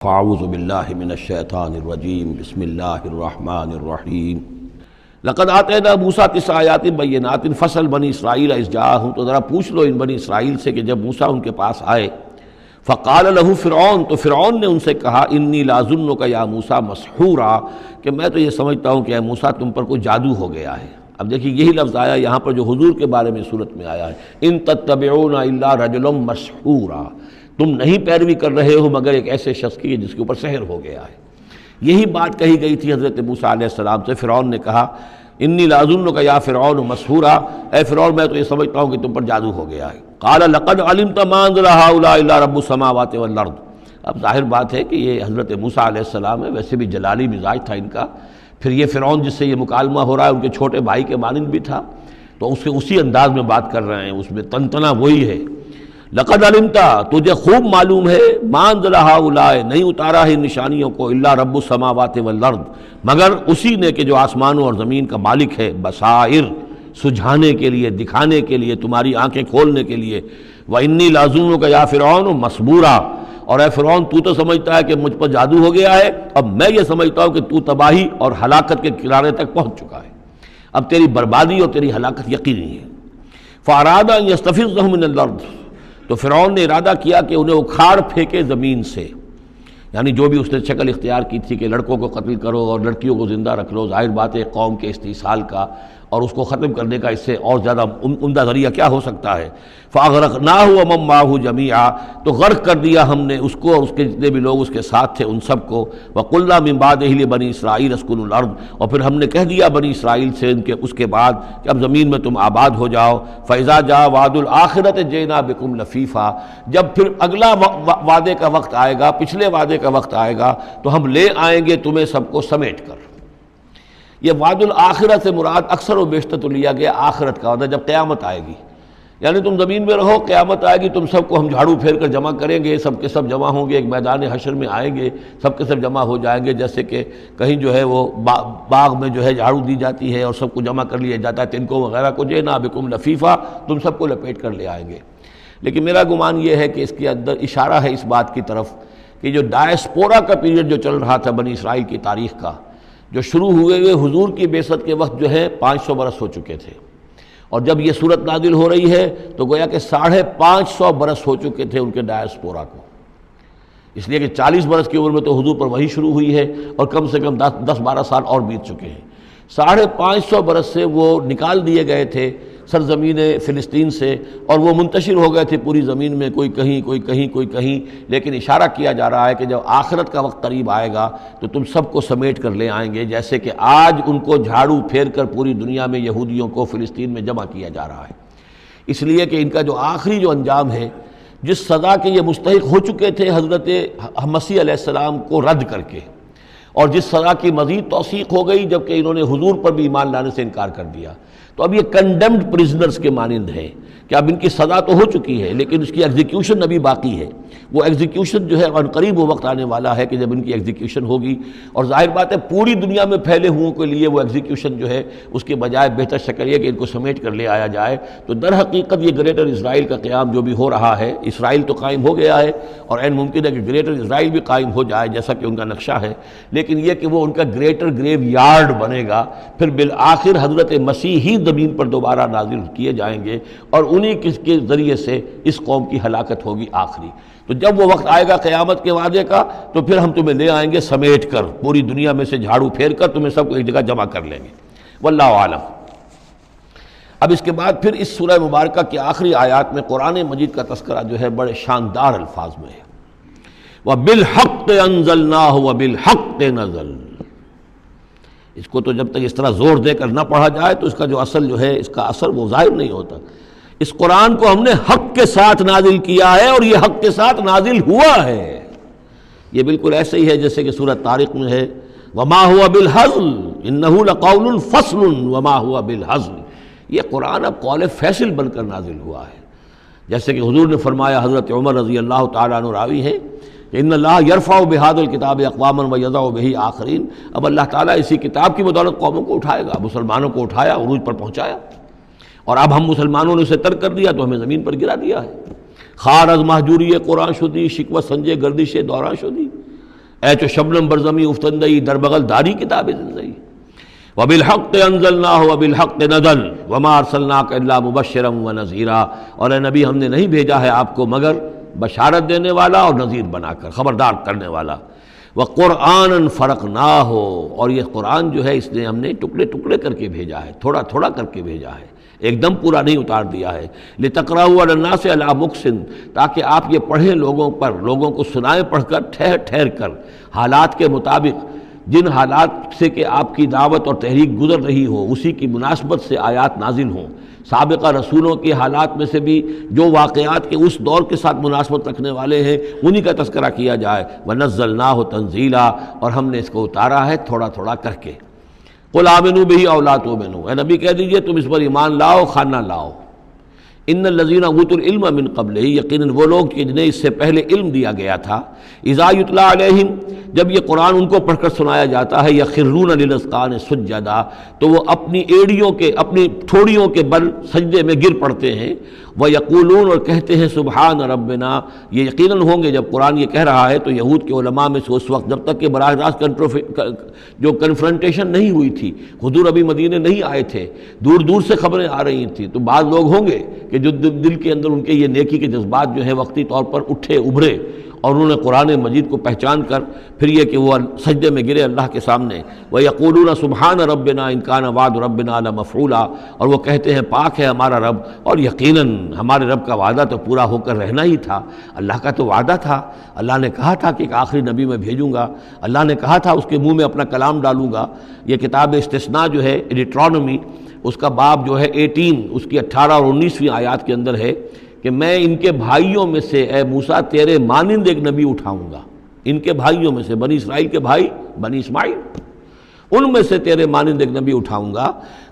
اعوذ باللہ من الشیطان الرجیم بسم اللہ الرحمن الرحیم لقد آتینا موسیٰ 9 آیات بینات فصل بنی اسرائیل اذ جاءہم، تو ذرا پوچھ لو ان بنی اسرائیل سے کہ جب موسیٰ ان کے پاس آئے، فقال لہ فرعون، تو فرعون نے ان سے کہا انی لاظنک یا موسیٰ مسحورا، کہ میں تو یہ سمجھتا ہوں کہ اے موسیٰ تم پر کوئی جادو ہو گیا ہے۔ اب دیکھیے یہی لفظ آیا یہاں پر جو حضور کے بارے میں صورت میں آیا ہے، ان تتبعون الا رجلا مسحورا، تم نہیں پیروی کر رہے ہو مگر ایک ایسے شخص کی جس کے اوپر سحر ہو گیا ہے۔ یہی بات کہی گئی تھی حضرت موسیٰ علیہ السلام سے۔ فرعون نے کہا انی لاظنک یا فرعون مسحورا، اے فرعون میں تو یہ سمجھتا ہوں کہ تم پر جادو ہو گیا ہے۔ قال لقد علمت ما انزل هؤلاء الا رب السماوات والارض، اب ظاہر بات ہے کہ یہ حضرت موسیٰ علیہ السلام ہے، ویسے بھی جلالی مزاج تھا ان کا، پھر یہ فرعون جس سے یہ مکالمہ ہو رہا ہے ان کے چھوٹے بھائی کے مانند بھی تھا، تو اس کے اسی انداز میں بات کر رہے ہیں، اس میں تنتنا وہی ہے۔ لقد علمتا، تجھے خوب معلوم ہے، ما انزل هؤلاء، نہیں اتارا ہے نشانیوں کو، الا رب السماوات والارض، مگر اسی نے کہ جو آسمانوں اور زمین کا مالک ہے، بصائر، سجھانے کے لیے، دکھانے کے لیے، تمہاری آنکھیں کھولنے کے لیے۔ وانی لاظنک یا فرعون مسبورا، اور اے فرعون تو تو سمجھتا ہے کہ مجھ پر جادو ہو گیا ہے، اب میں یہ سمجھتا ہوں کہ تو تباہی اور ہلاکت کے کنارے تک پہنچ چکا ہے، اب تیری بربادی اور تیری ہلاکت یقینی ہے۔ فاراد ان یستفزهم من الارض، تو فرعون نے ارادہ کیا کہ انہیں اکھاڑ پھینکے زمین سے، یعنی جو بھی اس نے شکل اختیار کی تھی کہ لڑکوں کو قتل کرو اور لڑکیوں کو زندہ رکھ لو، ظاہر بات ہے قوم کے استحصال کا اور اس کو ختم کرنے کا اس سے اور زیادہ عمدہ ذریعہ کیا ہو سکتا ہے۔ فاغرقناہ ومن معہ جمیعا، تو غرق کر دیا ہم نے اس کو اور اس کے جتنے بھی لوگ اس کے ساتھ تھے ان سب کو۔ وقلنا من بعدہ لبنی اسرائیل اسکنوا الارض، اور پھر ہم نے کہہ دیا بنی اسرائیل سے اس کے بعد کہ اب زمین میں تم آباد ہو جاؤ۔ فاذا جاء وعد الآخرۃ جئنا بکم لفیفا، جب پھر اگلا وعدے کا وقت آئے گا، پچھلے وعدے کا وقت آئے گا تو ہم لے آئیں گے تمہیں سب کو سمیٹ کر۔ یہ وعد الآخرت سے مراد اکثر و بیشتر تو لیا گیا آخرت کا، جب قیامت آئے گی، یعنی تم زمین میں رہو، قیامت آئے گی تم سب کو ہم جھاڑو پھیر کر جمع کریں گے، سب کے سب جمع ہوں گے، ایک میدان حشر میں آئیں گے، سب کے سب جمع ہو جائیں گے، جیسے کہ کہیں جو ہے وہ باغ میں جو ہے جھاڑو دی جاتی ہے اور سب کو جمع کر لیا جاتا ہے، تنکوں وغیرہ کو، جئنا بکم لفیفا، تم سب کو لپیٹ کر لے آئیں گے۔ لیکن میرا گمان یہ ہے کہ اس کے اندر اشارہ ہے اس بات کی طرف کہ جو ڈائسپورا کا پیریڈ جو چل رہا تھا بنی اسرائیل کی تاریخ کا، جو شروع ہوئے حضور کی بعثت کے وقت جو ہے 500 برس ہو چکے تھے، اور جب یہ صورت نازل ہو رہی ہے تو گویا کہ 550 برس ہو چکے تھے ان کے ڈائسپورا کو، اس لیے کہ 40 برس کی عمر میں تو حضور پر وحی شروع ہوئی ہے اور کم سے کم 10-12 سال اور بیت چکے ہیں۔ 550 برس سے وہ نکال دیے گئے تھے سرزمین فلسطین سے، اور وہ منتشر ہو گئے تھے پوری زمین میں، کوئی کہیں کوئی کہیں کوئی کہیں، لیکن اشارہ کیا جا رہا ہے کہ جب آخرت کا وقت قریب آئے گا تو تم سب کو سمیٹ کر لے آئیں گے، جیسے کہ آج ان کو جھاڑو پھیر کر پوری دنیا میں یہودیوں کو فلسطین میں جمع کیا جا رہا ہے۔ اس لیے کہ ان کا جو آخری جو انجام ہے، جس سزا کے یہ مستحق ہو چکے تھے حضرت مسیح علیہ السلام کو رد کر کے، اور جس سزا کی مزید توثیق ہو گئی جبکہ انہوں نے حضور پر بھی ایمان لانے سے انکار کر دیا، تو اب یہ کنڈیمڈ پرزنرز کے مانند ہے کہ اب ان کی سزا تو ہو چکی ہے لیکن اس کی ایگزیکیوشن ابھی باقی ہے۔ وہ ایگزیکیوشن جو ہے عنقریب وہ وقت آنے والا ہے کہ جب ان کی ایگزیکیوشن ہوگی، اور ظاہر بات ہے پوری دنیا میں پھیلے ہوئوں کے لیے وہ ایگزیکیوشن جو ہے اس کے بجائے بہتر شکل یہ کہ ان کو سمیٹ کر لے آیا جائے۔ تو در حقیقت یہ گریٹر اسرائیل کا قیام جو بھی ہو رہا ہے، اسرائیل تو قائم ہو گیا ہے اور عین ممکن ہے کہ گریٹر اسرائیل بھی قائم ہو جائے جیسا کہ ان کا نقشہ ہے، لیکن یہ کہ وہ ان کا گریٹر گریو یارڈ بنے گا، پھر بالآخر حضرت مسیح ہی زمین پر دوبارہ نازل کیے جائیں گے اور انہی کے ذریعے سے اس قوم کی ہلاکت ہوگی آخری۔ تو جب وہ وقت آئے گا قیامت کے وعدے کا تو پھر ہم تمہیں لے آئیں گے سمیٹ کر، پوری دنیا میں سے جھاڑو پھیر کر تمہیں سب کو ایک جگہ جمع کر لیں گے۔ واللہ عالم۔ اب اس کے بعد پھر اس سورہ مبارکہ کی آخری آیات میں قرآن مجید کا تذکرہ جو ہے بڑے شاندار الفاظ میں ہے۔ وَبِالْحَقِّ أَنزَلْنَاهُ وَبِالْحَقِّ نَزَلَ، اس کو تو جب تک اس طرح زور دے کر نہ پڑھا جائے تو اس کا جو اصل جو ہے اس کا اثر وہ ظاہر نہیں ہوتا۔ اس قرآن کو ہم نے حق کے ساتھ نازل کیا ہے اور یہ حق کے ساتھ نازل ہوا ہے۔ یہ بالکل ایسے ہی ہے جیسے کہ سورۃ طارق میں ہے وما هو بالهزل انه لقول فصل وما هو بالهزل، یہ قرآن اب قول فیصل بن کر نازل ہوا ہے، جیسے کہ حضور نے فرمایا، حضرت عمر رضی اللہ تعالیٰ عنہ راوی ہیں کہ ان اللہ یرفع بهذا الکتاب اقواما ویضع به آخرین، اب اللہ تعالیٰ اسی کتاب کی بدولت قوموں کو اٹھائے گا، مسلمانوں کو اٹھایا، عروج پر پہنچایا، اور اب ہم مسلمانوں نے اسے ترک کر دیا تو ہمیں زمین پر گرا دیا ہے۔ خار از محجوری قرآن شدی، شکوہ سنجے گردش دوران شدی، اے چو شبنم برزمی افتندئی در بغل داری کتاب زندگی وبالحق انزلناہ وبالحق نزل وما ارسلناک الا مبشرا ونذیرا، اور اے نبی ہم نے نہیں بھیجا ہے آپ کو مگر بشارت دینے والا اور نذیر بنا کر، خبردار کرنے والا۔ وقرآنا فرقناہ، اور یہ قرآن جو ہے اس نے ہم نے ٹکڑے ٹکڑے کر کے بھیجا ہے، تھوڑا تھوڑا کر کے بھیجا ہے، ایک دم پورا نہیں اتار دیا ہے۔ لتقرأوا علی الناس علی مکث، تاکہ آپ یہ پڑھیں لوگوں پر، لوگوں کو سنائیں پڑھ کر ٹھہر ٹھہر کر، حالات کے مطابق، جن حالات سے کہ آپ کی دعوت اور تحریک گزر رہی ہو اسی کی مناسبت سے آیات نازل ہوں۔ سابقہ رسولوں کے حالات میں سے بھی جو واقعات کے اس دور کے ساتھ مناسبت رکھنے والے ہیں انہی کا تذکرہ کیا جائے۔ وَنَزَّلْنَاهُ تَنزِيلًا، اور ہم نے اس کو اتارا ہے تھوڑا تھوڑا کر کے۔ قُلْ آمِنُوا بِهِ أَوْ لَا تُؤْمِنُوا، اے نبی کہہ دیجئے تم اس پر ایمان لاؤ خواہ نہ لاؤ۔ ان الذین اوتوا العلم من قبلہ، یقیناً وہ لوگ جنہیں اس سے پہلے علم دیا گیا تھا، اذا یتلی علیہم، جب یہ قرآن ان کو پڑھ کر سنایا جاتا ہے، یخرون للاذقان سجدا، تو وہ اپنی ایڑیوں کے، اپنی ٹھوڑیوں کے بل سجدے میں گر پڑتے ہیں۔ ویقولون، اور کہتے ہیں سبحان ربنا، یہ یقیناً ہوں گے جب قرآن یہ کہہ رہا ہے تو یہود کے علماء میں سے اس وقت جب تک کہ براہ راست جو کنفرنٹیشن نہیں ہوئی تھی، حضور ابھی مدینے نہیں آئے تھے، دور دور سے خبریں آ رہی تھیں، تو بعض لوگ ہوں گے کہ جو دل کے اندر ان کے یہ نیکی کے جذبات جو ہیں وقتی طور پر اٹھے ابھرے، اور انہوں نے قرآن مجید کو پہچان کر پھر یہ کہ وہ سجدے میں گرے اللہ کے سامنے۔ وَيَقُولُونَ سُبْحَانَ رَبِّنَا إِن كَانَ وَعْدُ رَبِّنَا لَمَفْعُولًا، اور وہ کہتے ہیں پاک ہے ہمارا رب، اور یقیناً ہمارے رب کا وعدہ تو پورا ہو کر رہنا ہی تھا۔ اللہ کا تو وعدہ تھا، اللہ نے کہا تھا کہ ایک آخری نبی میں بھیجوں گا، اللہ نے کہا تھا اس کے منہ میں اپنا کلام ڈالوں گا۔ یہ کتاب استثناء جو ہے ڈیٹرانومی، اس کا باب جو ہے 18، اس کی 18 اور 19ویں آیات کے اندر ہے کہ میں ان کے بھائیوں میں سے اے موسیٰ تیرے مانند ایک نبی اٹھاؤں گا، ان کے بھائیوں میں سے، بنی اسرائیل کے بھائی بنی اسماعیل، ان میں سے تیرے مانند ایک نبی اٹھاؤں گا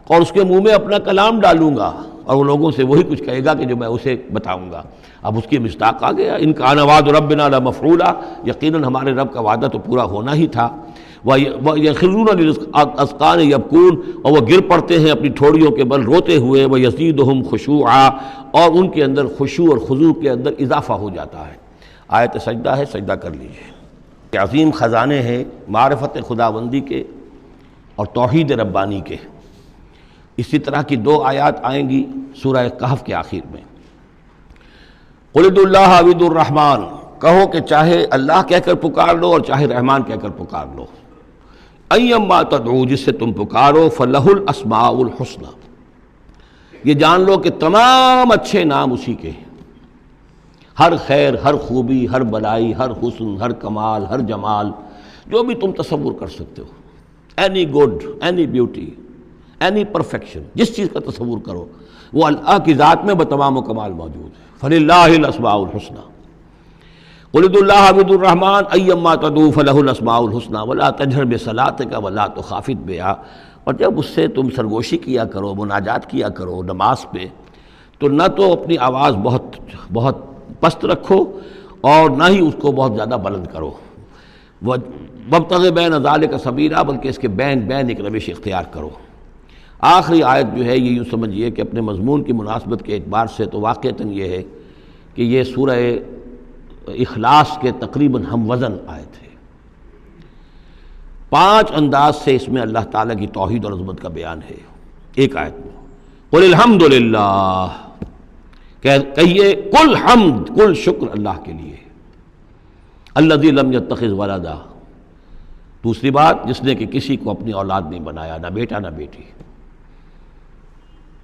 اور اس کے منہ میں اپنا کلام ڈالوں گا، اور وہ لوگوں سے وہی کچھ کہے گا کہ جو میں اسے بتاؤں گا۔ اب اس کی مصداق آ گیا، ان کان وعد ربنا لمفعولا، یقیناً ہمارے رب کا وعدہ تو پورا ہونا ہی تھا۔ وَيَخِرُّونَ لِلْأَذْقَانِ يَبْكُونَ، اور وہ گر پڑتے ہیں اپنی ٹھوڑیوں کے بل روتے ہوئے۔ وَيَزِيدُهُمْ خُشُوعًا، اور ان کے اندر خشوع اور خضوع کے اندر اضافہ ہو جاتا ہے۔ آیت سجدہ ہے، سجدہ کر لیجئے۔ کہ عظیم خزانے ہیں معرفت خداوندی کے اور توحید ربانی کے۔ اسی طرح کی 2 آیات آئیں گی سورہ کہف کے آخر میں۔ قُلِ ادعوا اللَّهَ أَوِ ادعوا الرَّحْمَٰنَ، کہو کہ چاہے اللہ کہہ کر پکار لو اور چاہے رحمان کہہ کر پکار لو۔ ایما تدعو، جس سے تم پکارو، فَلَهُ الْأَسْمَاءُ الْحُسْنَى، یہ جان لو کہ تمام اچھے نام اسی کے ہیں، ہر خیر، ہر خوبی، ہر بلائی، ہر حسن، ہر کمال، ہر جمال، جو بھی تم تصور کر سکتے ہو، any good, any beauty, any perfection, جس چیز کا تصور کرو وہ اللہ کی ذات میں بتمام و کمال موجود ہے۔ فَلِلَّهِ الْأَسْمَاءُ الْحُسْنَى قُلِ ادعوا اللَّهَ أَوِ ادعوا الرَّحْمَٰنَ أَيَّمَّا تَدْعُوا فَلَهُ الْأَسْمَاءُ الْحُسْنَى وَلَا تَجْهَرْ بِصَلَاتِكَ وَلَا تُخَافِتْ بِهَا، اور جب اس سے تم سرگوشی کیا کرو، مناجات کیا کرو نماز پہ، تو نہ تو اپنی آواز بہت پست رکھو اور نہ ہی اس کو بہت زیادہ بلند کرو۔ وَابْتَغِ بَيْنَ ذَلِكَ سَبِيلًا، بلکہ اس کے بین ایک روش اختیار کرو۔ آخری آیت جو ہے یہ یوں سمجھیے کہ اپنے مضمون کی مناسبت کے اعتبار سے تو واقعتاً یہ ہے کہ یہ سورہ اخلاص کے تقریباً ہم وزن آیت ہے۔ 5 انداز سے اس میں اللہ تعالیٰ کی توحید اور عظمت کا بیان ہے ایک آیت میں۔ قُلِ الْحَمْدُ لِلَّهِ، کہیے کل حمد، کل شکر اللہ کے لیے، الذی لم یتخذ ولدا، دوسری بات جس نے کہ کسی کو اپنی اولاد نہیں بنایا، نہ بیٹا نہ بیٹی،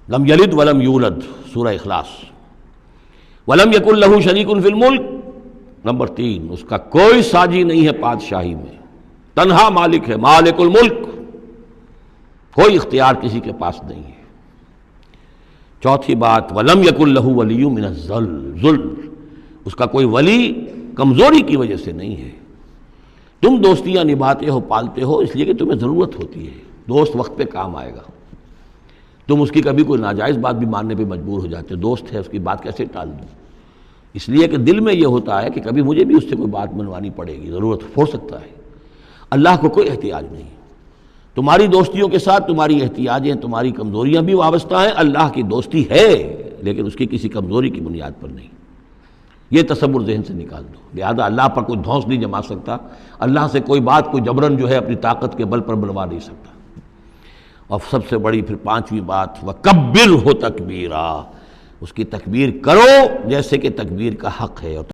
لم یلد ولم یولد، سورہ اخلاص۔ ولم یکن لہ شریک فی الملک، نمبر 3 اس کا کوئی ساجی نہیں ہے بادشاہی میں، تنہا مالک ہے، مالک الملک، کوئی اختیار کسی کے پاس نہیں ہے۔ چوتھی بات وَلَمْ يَكُنْ لَهُ وَلِيٌّ مِّنَ الذُّلِّ، اس کا کوئی ولی کمزوری کی وجہ سے نہیں ہے۔ تم دوستیاں نبھاتے ہو، پالتے ہو اس لیے کہ تمہیں ضرورت ہوتی ہے، دوست وقت پہ کام آئے گا۔ تم اس کی کبھی کوئی ناجائز بات بھی ماننے پہ مجبور ہو جاتے ہو، دوست ہے اس کی بات کیسے ٹال دوں، اس لیے کہ دل میں یہ ہوتا ہے کہ کبھی مجھے بھی اس سے کوئی بات منوانی پڑے گی، ضرورت ہو سکتا ہے۔ اللہ کو کوئی احتیاج نہیں، تمہاری دوستیوں کے ساتھ تمہاری احتیاجیں، تمہاری کمزوریاں بھی وابستہ ہیں، اللہ کی دوستی ہے لیکن اس کی کسی کمزوری کی بنیاد پر نہیں۔ یہ تصور ذہن سے نکال دو. لہذا اللہ پر کوئی دھونس نہیں جما سکتا، اللہ سے کوئی بات کوئی جبراً جو ہے اپنی طاقت کے بل پر بنوا نہیں سکتا. اور سب سے بڑی پھر پانچویں بات، وَكَبِّرْهُ تَكْبِيرًا، اس کی تکبیر کرو جیسے کہ تکبیر کا حق ہے.